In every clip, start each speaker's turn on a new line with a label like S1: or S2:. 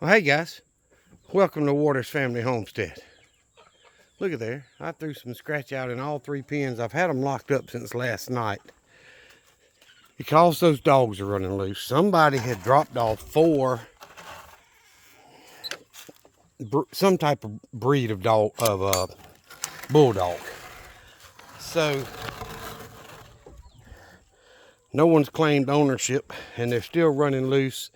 S1: Well, hey guys, welcome to Waters Family Homestead. Look at there, I threw some scratch out in all 3 pens. I've had them locked up since last night because those dogs are running loose. Somebody had dropped off 4, some type of breed of dog, bulldog. So no one's claimed ownership, and they're still running loose.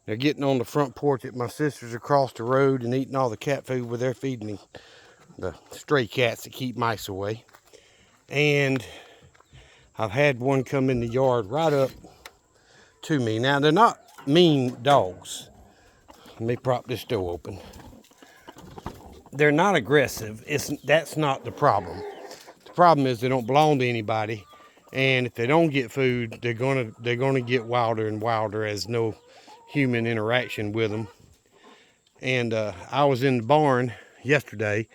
S1: They're getting on the front porch at my sister's across the road and eating all the cat food where they're feeding the stray cats that keep mice away. And I've had one come in the yard right up to me. Now, they're not mean dogs. Let me prop this door open. They're not aggressive. That's not the problem. The problem is they don't belong to anybody, and if they don't get food, they're gonna get wilder and wilder as no human interaction with them. And I was in the barn yesterday,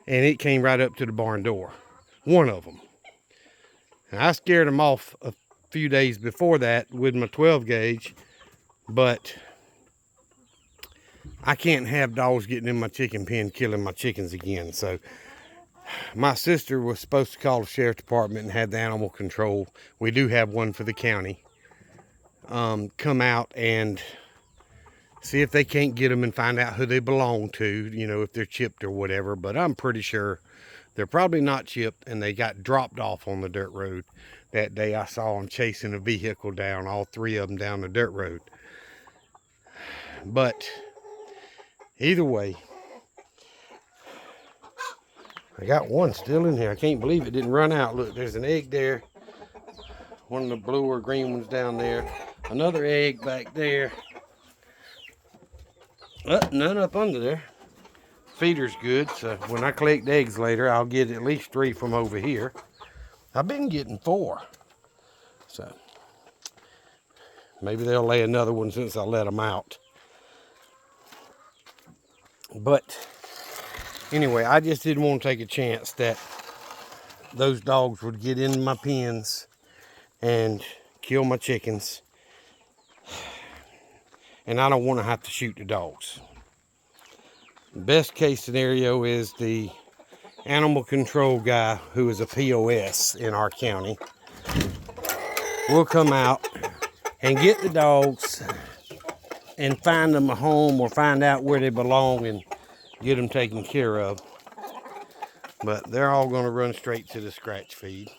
S1: and it came right up to the barn door. One of them. And I scared them off a few days before that with my 12 gauge, but I can't have dogs getting in my chicken pen killing my chickens again. So my sister was supposed to call the sheriff's department and have the animal control. We do have one for the county. Come out and see if they can't get them and find out who they belong to, you know, if they're chipped or whatever. But I'm pretty sure they're probably not chipped, and they got dropped off on the dirt road. That day I saw them chasing a vehicle down, all 3 of them down the dirt road. But either way, I got one still in here. I can't believe it didn't run out. Look, there's an egg there. One of the blue or green ones down there. Another egg back there. None up under there. Feeder's good, so when I collect eggs later, I'll get at least 3 from over here. I've been getting 4. So maybe they'll lay another one since I let them out. But anyway, I just didn't want to take a chance that those dogs would get in my pens and kill my chickens. And I don't want to have to shoot the dogs. The best case scenario is the animal control guy, who is a POS in our county, will come out and get the dogs and find them a home, or find out where they belong and get them taken care of. But they're all going to run straight to the scratch feed.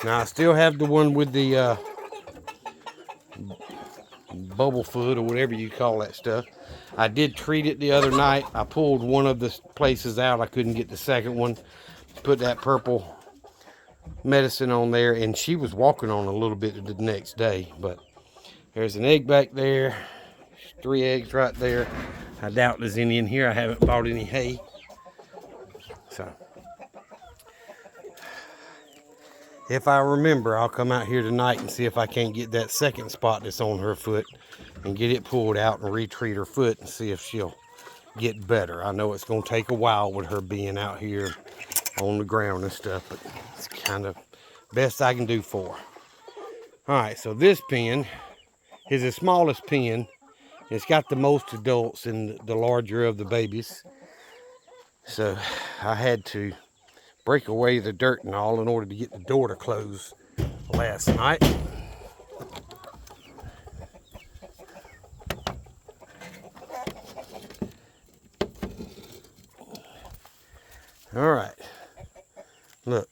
S1: Now, I still have the one with the bubble foot, or whatever you call that stuff. I did treat it the other night. I pulled one of the places out. I couldn't get the second one. Put that purple medicine on there, and she was walking on a little bit the next day. But there's an egg back there. 3 eggs right there. I doubt there's any in here. I haven't bought any hay. So if I remember, I'll come out here tonight and see if I can't get that second spot that's on her foot and get it pulled out and retreat her foot and see if she'll get better. I know it's going to take a while with her being out here on the ground and stuff, but it's kind of best I can do for her. All right, so this pen is the smallest pen. It's got the most adults and the larger of the babies. So I had to break away the dirt and all in order to get the door to close last night. All right, look.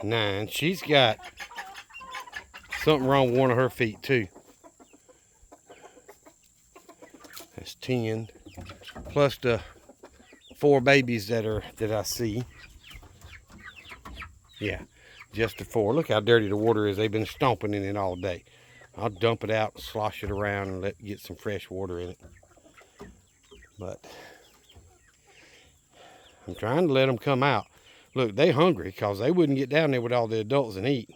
S1: Nine. She's got something wrong with one of her feet too. That's 10. Plus the 4 babies that I see. Yeah, just the 4. Look how dirty the water is. They've been stomping in it all day. I'll dump it out, slosh it around, and get some fresh water in it. But I'm trying to let them come out. Look, they hungry because they wouldn't get down there with all the adults and eat.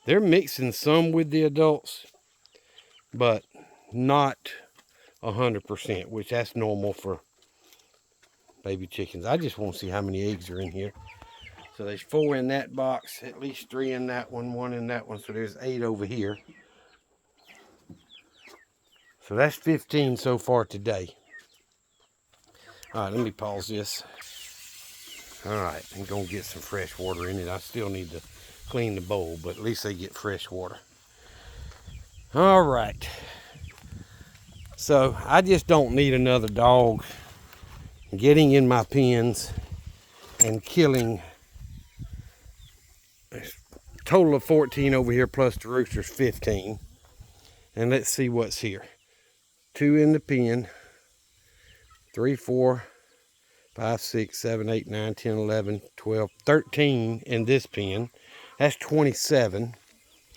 S1: They're mixing some with the adults, but not 100%, which that's normal for baby chickens. I just want to see how many eggs are in here. So there's 4 in that box, at least 3 in that one, 1 in that one. So there's 8 over here. So that's 15 so far today. All right, let me pause this. All right, I'm gonna get some fresh water in it. I still need to clean the bowl, but at least they get fresh water. All right. So I just don't need another dog getting in my pens and killing. A total of 14 over here plus the rooster's 15. And let's see what's here. 2 in the pen. 3, 4, 5, 6, 7, 8, 9, 10, 11, 12, 13 in this pen. That's 27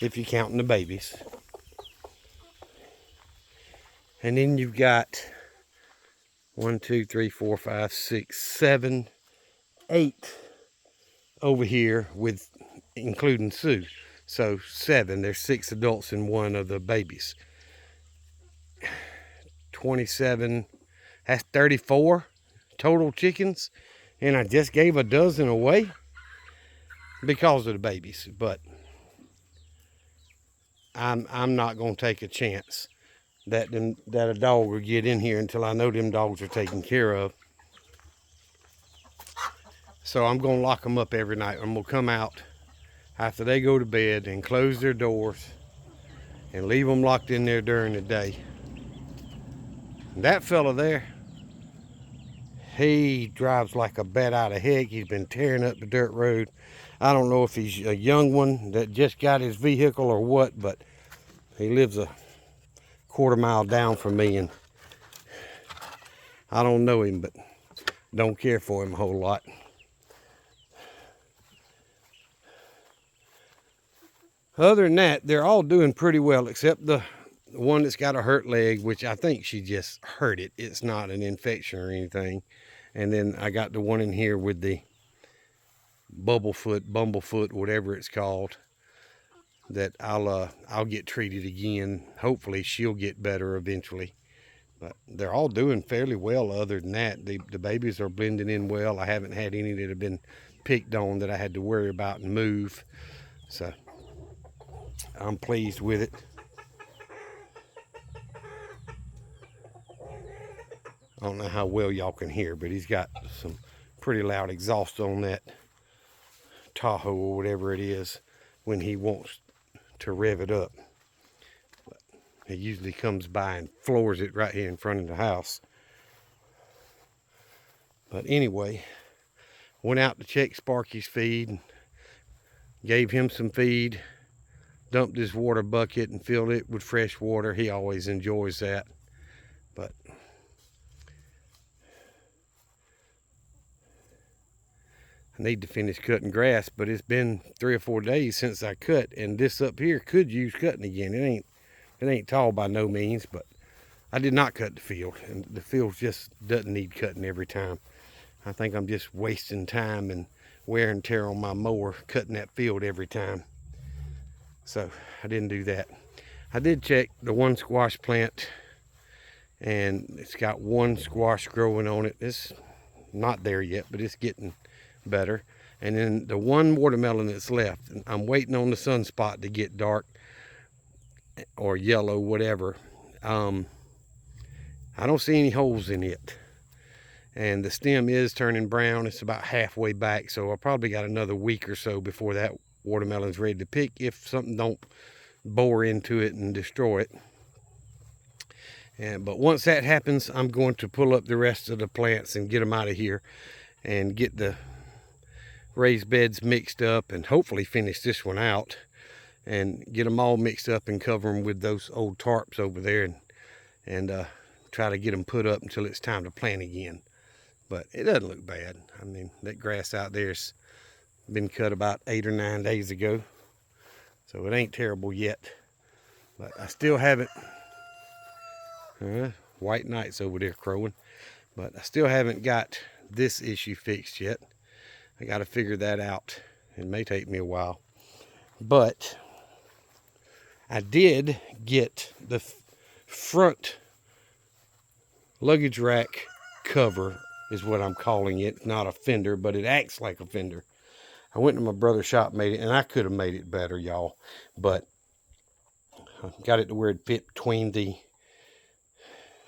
S1: if you're counting the babies. And then you've got 1, 2, 3, 4, 5, 6, 7, 8 over here with including Sue. So 7. There's 6 adults and 1 of the babies. 27. That's 34 total chickens. And I just gave a dozen away because of the babies. But I'm not gonna take a chance that a dog will get in here until I know them dogs are taken care of. So I'm gonna lock them up every night. I'm gonna come out after they go to bed and close their doors and leave them locked in there during the day. And that fella there, he drives like a bat out of heck. He's been tearing up the dirt road. I don't know if he's a young one that just got his vehicle or what, but he lives a quarter-mile down from me, and I don't know him, but don't care for him a whole lot. Other than that, they're all doing pretty well, except the one that's got a hurt leg, which I think she just hurt it. It's not an infection or anything. And then I got the one in here with the bumblefoot, whatever it's called, that I'll get treated again. Hopefully she'll get better eventually. But they're all doing fairly well other than that. The babies are blending in well. I haven't had any that have been picked on that I had to worry about and move. So I'm pleased with it. I don't know how well y'all can hear, but he's got some pretty loud exhaust on that Tahoe or whatever it is when he wants to rev it up. But he usually comes by and floors it right here in front of the house. But anyway, went out to check Sparky's feed, gave him some feed, dumped his water bucket and filled it with fresh water. He always enjoys that. But I need to finish cutting grass, but it's been 3 or 4 days since I cut, and this up here could use cutting again. It ain't tall by no means, but I did not cut the field, and the field just doesn't need cutting every time. I think I'm just wasting time and wear and tear on my mower cutting that field every time. So I didn't do that. I did check the one squash plant, and it's got 1 squash growing on it. It's not there yet, but it's getting better. And then the 1 watermelon that's left, and I'm waiting on the sunspot to get dark or yellow, whatever. I don't see any holes in it, and the stem is turning brown. It's about halfway back, so I probably got another week or so before that watermelon's ready to pick, if something don't bore into it and destroy it. But once that happens, I'm going to pull up the rest of the plants and get them out of here and get the raised beds mixed up, and hopefully finish this one out and get them all mixed up and cover them with those old tarps over there, and try to get them put up until it's time to plant again. But it doesn't look bad. I mean, that grass out there's been cut about 8 or 9 days ago, so it ain't terrible yet. But I still haven't white knights over there crowing, but I still haven't got this issue fixed yet. I got to figure that out. It may take me a while, but I did get the front luggage rack cover, is what I'm calling it. Not a fender, but it acts like a fender. I went to my brother's shop, made it, and I could have made it better, y'all, but I got it to where it fit between the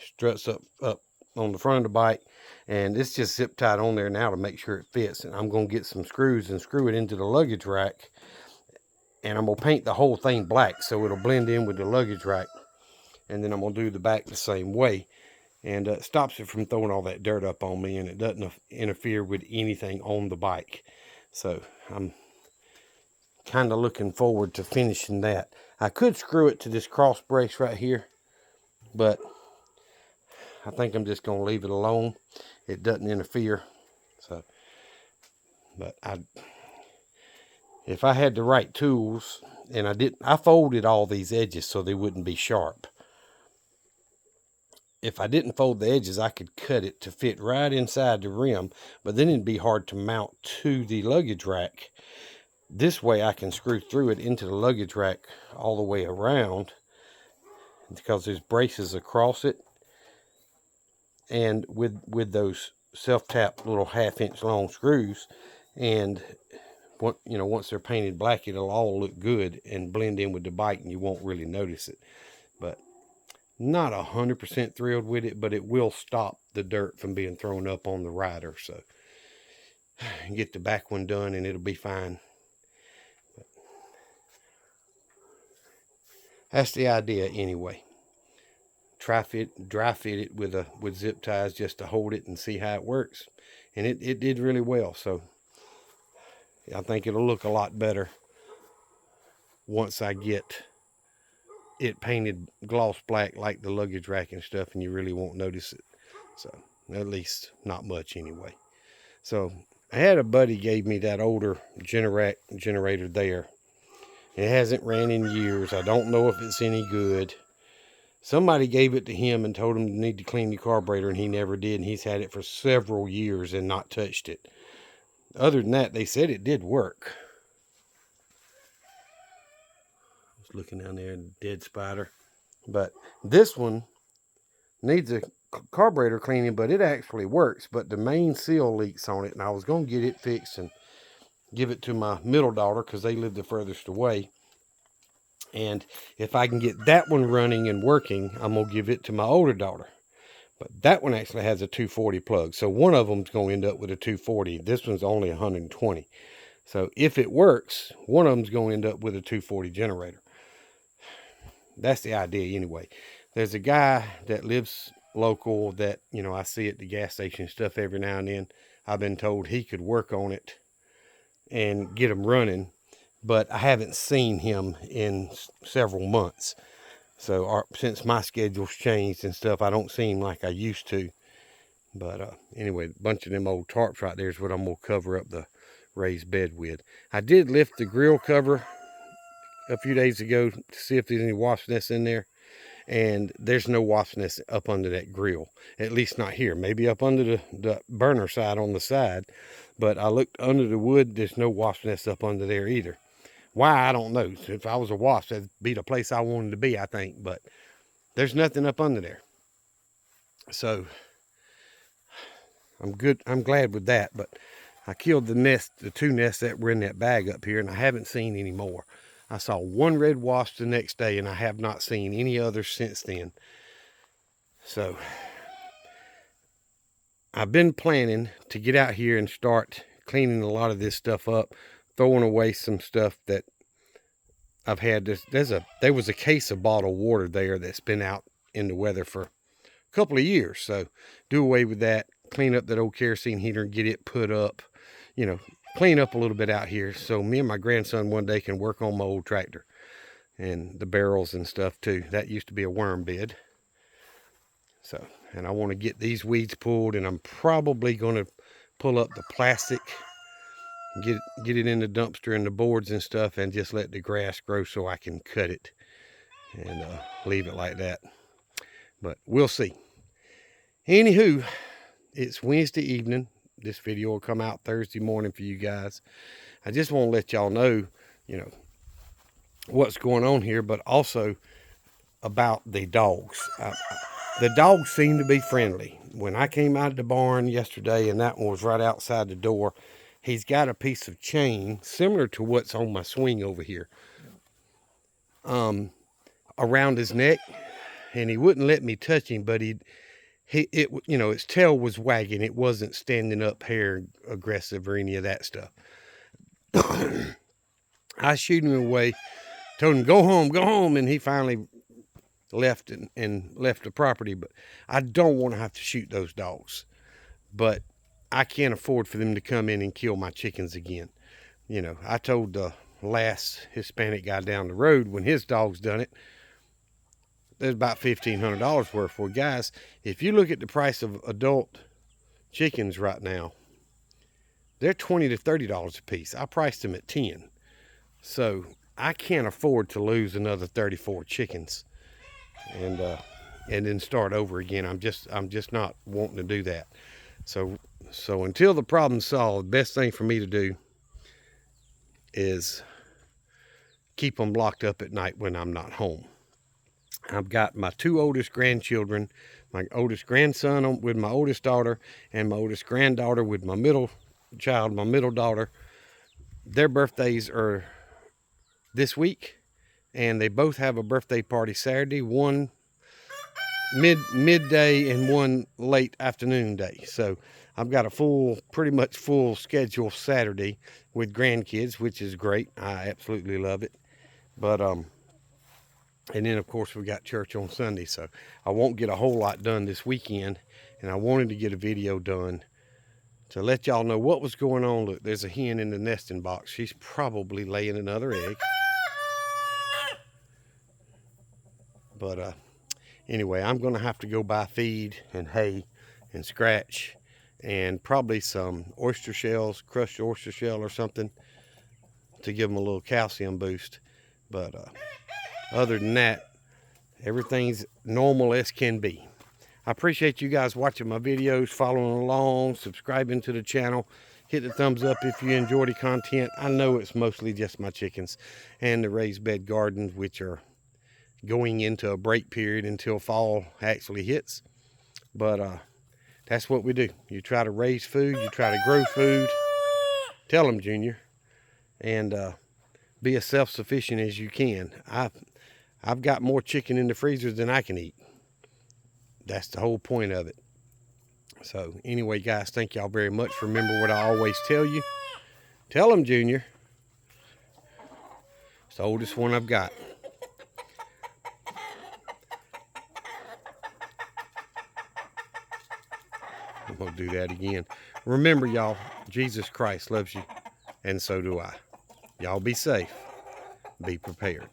S1: struts up on the front of the bike, and it's just zip tied on there now to make sure it fits. And I'm going to get some screws and screw it into the luggage rack, and I'm going to paint the whole thing black so it'll blend in with the luggage rack. And then I'm going to do the back the same way, and it stops it from throwing all that dirt up on me, and it doesn't interfere with anything on the bike. So I'm kind of looking forward to finishing that. I could screw it to this cross brace right here, but I think I'm just going to leave it alone. It doesn't interfere. So, but if I had the right tools, and I folded all these edges so they wouldn't be sharp. If I didn't fold the edges, I could cut it to fit right inside the rim, but then it'd be hard to mount to the luggage rack. This way I can screw through it into the luggage rack all the way around, because there's braces across it. And with those self-tap little 1/2 inch long screws, and once they're painted black, it'll all look good and blend in with the bike, and you won't really notice it. But not 100% thrilled with it, but it will stop the dirt from being thrown up on the rider. So get the back one done and it'll be fine. But that's the idea anyway. Dry fit it with zip ties just to hold it and see how it works. And it did really well. So I think it'll look a lot better once I get it painted gloss black like the luggage rack and stuff, and you really won't notice it. So at least not much anyway. So I had a buddy gave me that older generator there. It hasn't ran in years. I don't know if it's any good. Somebody gave it to him and told him to need to clean the carburetor, and he never did, and he's had it for several years and not touched it. Other than that, they said it did work. I was looking down there, dead spider. But this one needs a carburetor cleaning, but it actually works. But the main seal leaks on it, and I was going to get it fixed and give it to my middle daughter because they live the furthest away. And if I can get that one running and working, I'm going to give it to my older daughter. But that one actually has a 240 plug. So one of them's going to end up with a 240. This one's only 120. So if it works, one of them's going to end up with a 240 generator. That's the idea anyway. There's a guy that lives local that, I see at the gas station and stuff every now and then. I've been told he could work on it and get them running, but I haven't seen him in several months. So since my schedule's changed and stuff, I don't see him like I used to. But anyway, a bunch of them old tarps right there is what I'm going to cover up the raised bed with. I did lift the grill cover a few days ago to see if there's any wasp nests in there. And there's no wasp nest up under that grill. At least not here. Maybe up under the burner side on the side. But I looked under the wood. There's no wasp nest up under there either. Why, I don't know. If I was a wasp, that'd be the place I wanted to be, I think. But there's nothing up under there. So I'm good. I'm glad with that. But I killed the 2 nests that were in that bag up here, and I haven't seen any more. I saw one red wasp the next day, and I have not seen any others since then. So I've been planning to get out here and start cleaning a lot of this stuff up, throwing away some stuff that I've had. There was a case of bottled water there that's been out in the weather for a couple of years. So do away with that, clean up that old kerosene heater and get it put up, clean up a little bit out here so me and my grandson one day can work on my old tractor and the barrels and stuff too. That used to be a worm bed. So, and I want to get these weeds pulled, and I'm probably going to pull up the plastic, get it in the dumpster and the boards and stuff, and just let the grass grow so I can cut it and leave it like that. But we'll see. Anywho, it's Wednesday evening. This video will come out Thursday morning for you guys. I just want to let y'all know, what's going on here, but also about the dogs. The dogs seem to be friendly. When I came out of the barn yesterday, and that one was right outside the door, he's got a piece of chain similar to what's on my swing over here, around his neck, and he wouldn't let me touch him, but its tail was wagging. It wasn't standing up hair aggressive or any of that stuff. I shooed him away, told him, go home, and he finally left and left the property. But I don't want to have to shoot those dogs. But I can't afford for them to come in and kill my chickens again. You know, I told the last Hispanic guy down the road when his dogs done it, there's about $1,500 worth for guys. If you look at the price of adult chickens right now, they're $20 to $30 a piece. I priced them at $10. So I can't afford to lose another 34 chickens and then start over again. I'm just not wanting to do that. So until the problem's solved, the best thing for me to do is keep them locked up at night when I'm not home. I've got my 2 oldest grandchildren, my oldest grandson with my oldest daughter, and my oldest granddaughter with my middle child, my middle daughter. Their birthdays are this week, and they both have a birthday party Saturday, one midday and one late afternoon day. So I've got a pretty much full schedule Saturday with grandkids, which is great. I absolutely love it. But and then of course we got church on Sunday, so I won't get a whole lot done this weekend, and I wanted to get a video done to let y'all know what was going on. Look, there's a hen in the nesting box. She's probably laying another egg. But anyway, I'm gonna have to go buy feed and hay and scratch and probably some oyster shells, crushed oyster shell or something, to give them a little calcium boost. But other than that, everything's normal as can be. I appreciate you guys watching my videos, following along, subscribing to the channel. Hit the thumbs up if you enjoy the content. I know it's mostly just my chickens and the raised bed gardens, which are going into a break period until fall actually hits. But that's what we do. You try to raise food, you try to grow food. Tell them, Junior. And be as self-sufficient as you can. I've got more chicken in the freezer than I can eat. That's the whole point of it. So anyway, guys, thank y'all very much. Remember what I always tell you. Tell them, Junior. It's the oldest one I've got. I'm going to do that again. Remember, y'all, Jesus Christ loves you, and so do I. Y'all be safe. Be prepared.